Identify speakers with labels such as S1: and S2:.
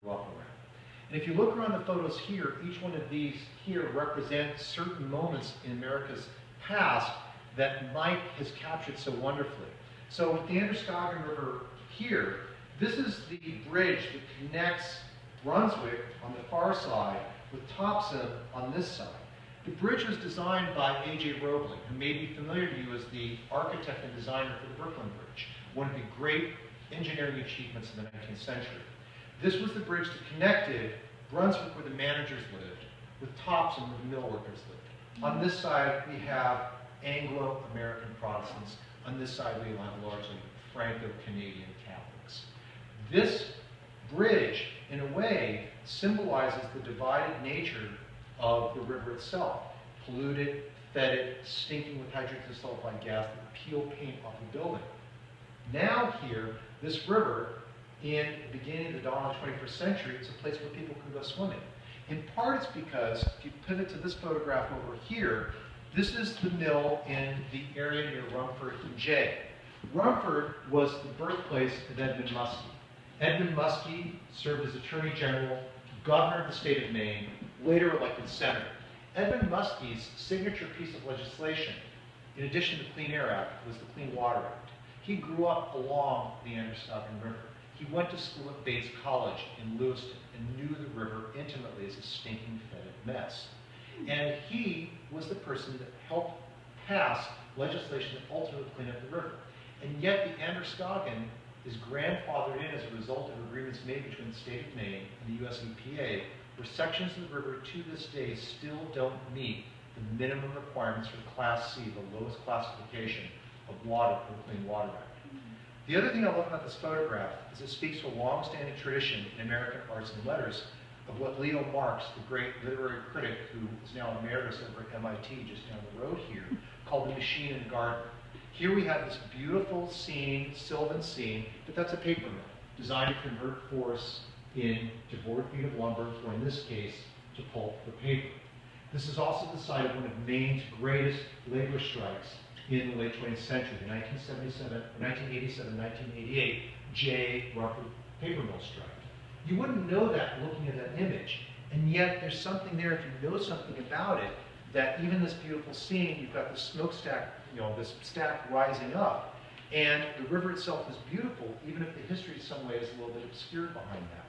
S1: walk around. And if you look around the photos here, each one of these here represents certain moments in America's past that Mike has captured so wonderfully. So with the Androscoggin River here, this is the bridge that connects Brunswick on the far side with Thompson on this side. The bridge was designed by A.J. Robley, who may be familiar to you as the architect and designer for the Brooklyn Bridge, one of the great engineering achievements in the 19th century. This was the bridge that connected Brunswick, where the managers lived, with Thompson, where the mill workers lived. On this side, we have Anglo-American Protestants. On this side, we have largely Franco-Canadian Catholics. This bridge, in a way, symbolizes the divided nature of the river itself. Polluted, fetid, stinking with hydrogen sulfide gas that would peel paint off the building. Now here, this river, in the beginning of the dawn of the 21st century, it's a place where people can go swimming. In part, it's because, if you pivot to this photograph over here, this is the mill in the area near Rumford and Jay. Rumford was the birthplace of Edmund Muskie. Edmund Muskie served as Attorney General, Governor of the state of Maine, later elected Senator. Edmund Muskie's signature piece of legislation, in addition to the Clean Air Act, was the Clean Water Act. He grew up along the Androscoggin River. He went to school at Bates College in Lewiston and knew the river intimately as a stinking, fetid mess. And he was the person that helped pass legislation that ultimately cleaned up the river. And yet the Androscoggin is grandfathered in as a result of agreements made between the state of Maine and the US EPA, where sections of the river to this day still don't meet the minimum requirements for Class C, the lowest classification of water for the Clean Water Act. The other thing I love about this photograph is it speaks to a long-standing tradition in American arts and letters of what Leo Marx, the great literary critic who is now emeritus over at MIT just down the road here, called the machine and garden. Here we have this beautiful scene, sylvan scene, but that's a paper mill designed to convert forests into board feet of lumber, or in this case, to pulp for paper. This is also the site of one of Maine's greatest labor strikes in the late 20th century, the 1987-1988 Jay Rumford paper mill strike. You wouldn't know that looking at that image, and yet there's something there if you know something about it, that even this beautiful scene, you've got the smokestack, this stack rising up, and the river itself is beautiful, even if the history in some way is a little bit obscured behind that.